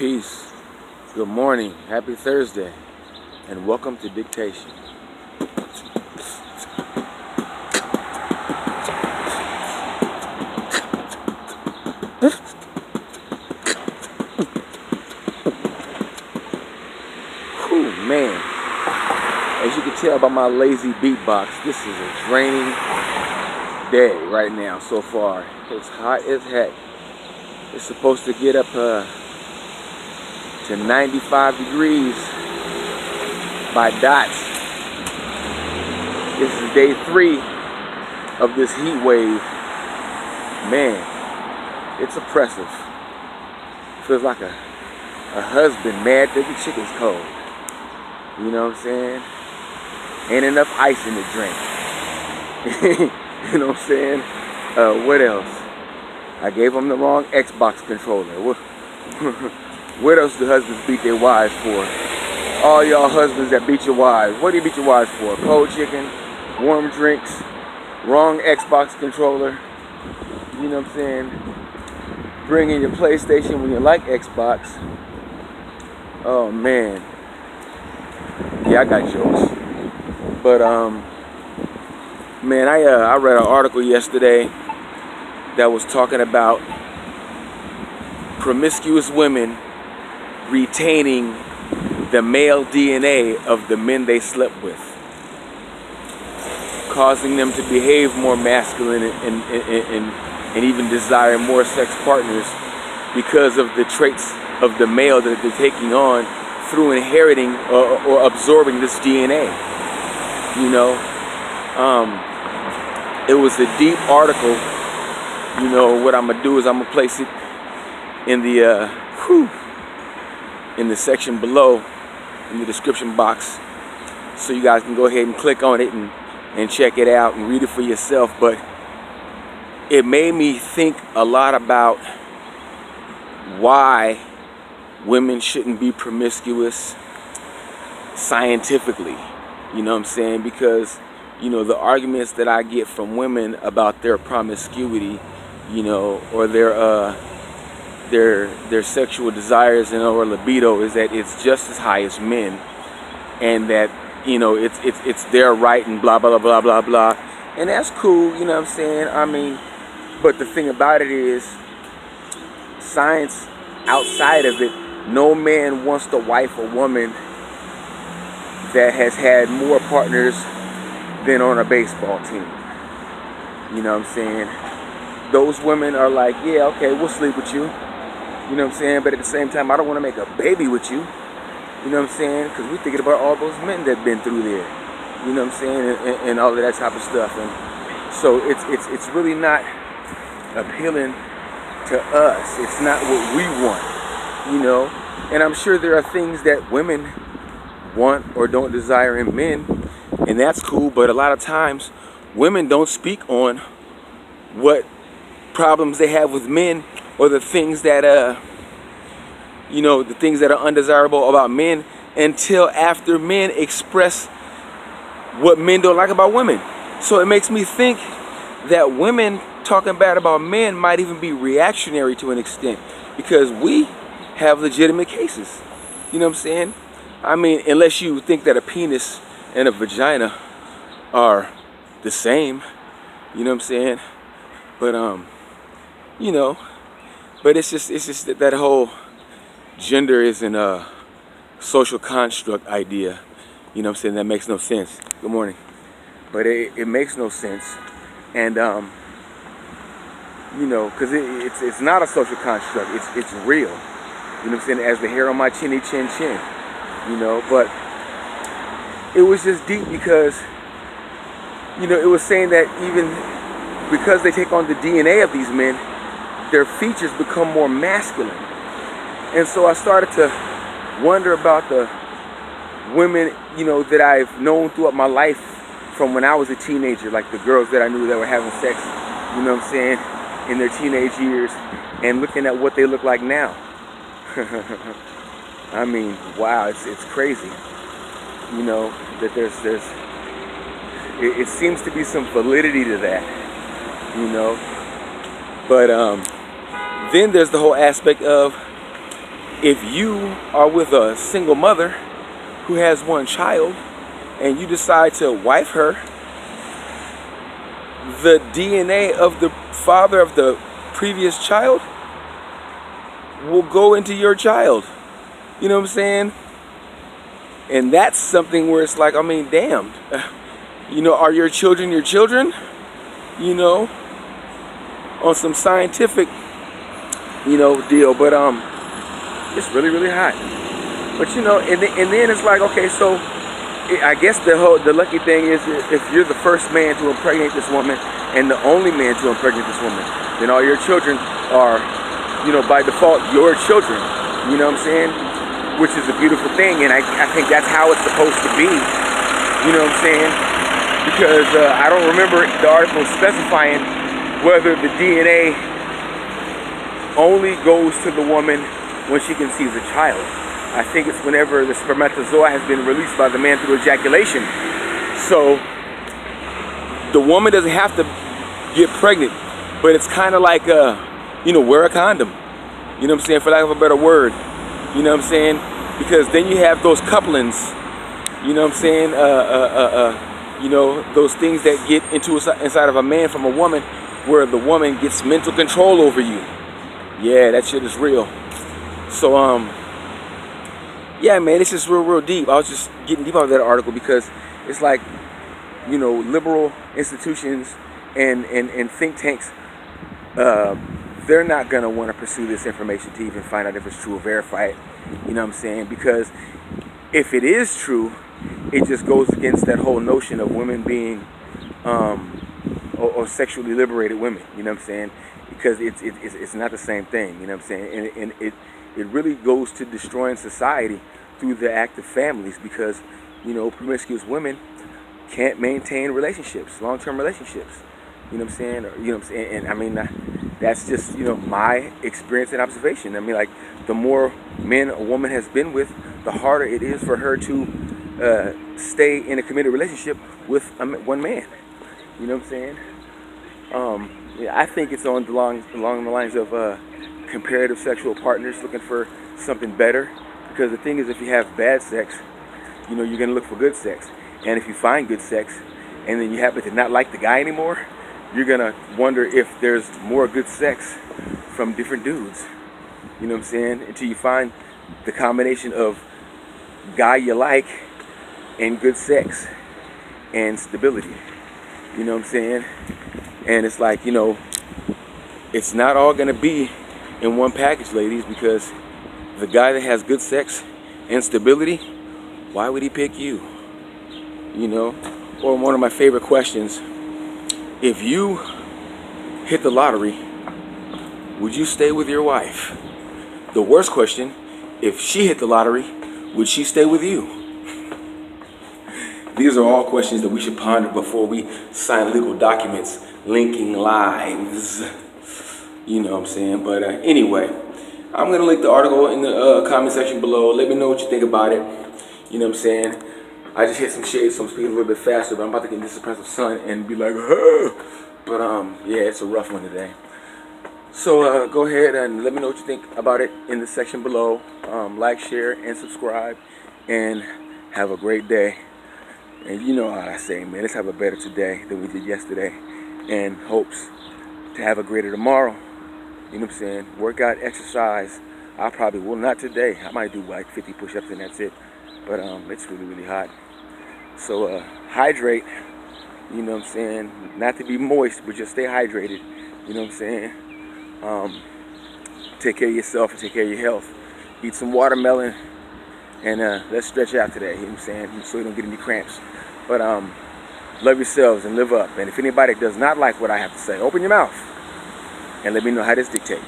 Peace. Good morning. Happy Thursday. And welcome to Dictation. Whew, man. As you can tell by my lazy beatbox, this is a draining day right now so far. It's hot as heck. It's supposed to get up to 95 degrees by dots. This is day 3 of this heat wave. Man, it's oppressive. Feels like a husband mad that the chicken's cold. You know what I'm saying? Ain't enough ice in the drink. You know what I'm saying? What else? I gave them the wrong Xbox controller. What else do husbands beat their wives for? All y'all husbands that beat your wives, what do you beat your wives for? Cold chicken, warm drinks, wrong Xbox controller. You know what I'm saying? Bring in your PlayStation when you like Xbox. Oh man. Yeah, I got jokes. But man, I read an article yesterday that was talking about promiscuous women retaining the male DNA of the men they slept with, causing them to behave more masculine and even desire more sex partners because of the traits of the male that they're taking on through inheriting or absorbing this DNA. You know, it was a deep article. You know, what I'm gonna do is I'm gonna place it in the in the section below, in the description box, so you guys can go ahead and click on it and check it out and read it for yourself. But it made me think a lot about why women shouldn't be promiscuous scientifically. You know what I'm saying? Because, you know, the arguments that I get from women about their promiscuity, you know, or their sexual desires and or libido is that it's just as high as men, and that, you know, it's their right and blah blah blah blah blah, and that's cool. You know what I'm saying? I mean, but the thing about it is, science outside of it, no man wants to wife a woman that has had more partners than on a baseball team. You know what I'm saying? Those women are like, yeah, okay, we'll sleep with you. You know what I'm saying? But at the same time, I don't want to make a baby with you. You know what I'm saying? Because we're thinking about all those men that have been through there. You know what I'm saying? And all of that type of stuff. And so it's really not appealing to us. It's not what we want. You know? And I'm sure there are things that women want or don't desire in men, and that's cool. But a lot of times, women don't speak on what problems they have with men, or the things that you know, the things that are undesirable about men, until after men express what men don't like about women. So it makes me think that women talking bad about men might even be reactionary to an extent, because we have legitimate cases. You know what I'm saying? I mean, unless you think that a penis and a vagina are the same. You know what I'm saying? But you know, but it's just that whole gender isn't a social construct idea. You know what I'm saying? That makes no sense. Good morning. But it makes no sense. And you know, because it's not a social construct. It's real. You know what I'm saying? As the hair on my chinny chin chin. You know, but it was just deep because, you know, it was saying that even because they take on the DNA of these men, their features become more masculine. And so I started to wonder about the women, you know, that I've known throughout my life from when I was a teenager, like the girls that I knew that were having sex, you know what I'm saying, in their teenage years, and looking at what they look like now. I mean, wow, it's crazy. You know, that it seems to be some validity to that, you know. But then there's the whole aspect of if you are with a single mother who has one child and you decide to wife her, the DNA of the father of the previous child will go into your child. You know what I'm saying? And that's something where it's like, I mean, damn. You know, are your children your children? You know, on some scientific, you know, deal. But it's really, really hot. But you know, and then it's like, okay, so I guess the lucky thing is if you're the first man to impregnate this woman and the only man to impregnate this woman, then all your children are, you know, by default, your children. You know what I'm saying? Which is a beautiful thing, and I think that's how it's supposed to be. You know what I'm saying? Because I don't remember the article specifying whether the DNA only goes to the woman when she conceives a child. I think it's whenever the spermatozoa has been released by the man through ejaculation. So the woman doesn't have to get pregnant, but it's kind of like, you know, wear a condom. You know what I'm saying? For lack of a better word. You know what I'm saying? Because then you have those couplings. You know what I'm saying? You know, those things that get inside of a man from a woman, where the woman gets mental control over you. Yeah, that shit is real. So yeah, man, it's just real deep. I was just getting deep out of that article because it's like, you know, liberal institutions and think tanks, they're not gonna want to pursue this information to even find out if it's true or verify it. You know what I'm saying? Because if it is true, it just goes against that whole notion of women being or sexually liberated women. You know what I'm saying? Because it's not the same thing. You know what I'm saying? And it really goes to destroying society through the act of families, because, you know, promiscuous women can't maintain relationships, long-term relationships. You know what I'm saying? Or, you know what I'm saying? And I mean, that's just, you know, my experience and observation. I mean, like, the more men a woman has been with, the harder it is for her to stay in a committed relationship with one man. You know what I'm saying? Yeah, I think it's along the lines of comparative sexual partners looking for something better. Because the thing is, if you have bad sex, you know, you're going to look for good sex. And if you find good sex, and then you happen to not like the guy anymore, you're going to wonder if there's more good sex from different dudes. You know what I'm saying? Until you find the combination of guy you like and good sex and stability. You know what I'm saying? And it's like, you know, it's not all going to be in one package, ladies, because the guy that has good sex and stability, why would he pick you? You know? Or one of my favorite questions, if you hit the lottery, would you stay with your wife? The worst question, if she hit the lottery, would she stay with you? These are all questions that we should ponder before we sign legal documents linking lives. You know what I'm saying? But anyway, I'm going to link the article in the comment section below. Let me know what you think about it. You know what I'm saying? I just hit some shade, so I'm speaking a little bit faster, but I'm about to get this suppressive sun and be like, ah! But yeah, it's a rough one today. So go ahead and let me know what you think about it in the section below. Like, share, and subscribe, and have a great day. And you know how I say, man, let's have a better today than we did yesterday, and hopes to have a greater tomorrow. You know what I'm saying? Workout, exercise. I probably will not today. I might do like 50 push-ups and that's it. But it's really, really hot. So hydrate. You know what I'm saying? Not to be moist, but just stay hydrated. You know what I'm saying? Take care of yourself and take care of your health. Eat some watermelon, and let's stretch out today. You know what I'm saying? So you don't get any cramps. But love yourselves and live up. And if anybody does not like what I have to say, open your mouth and let me know how this dictates.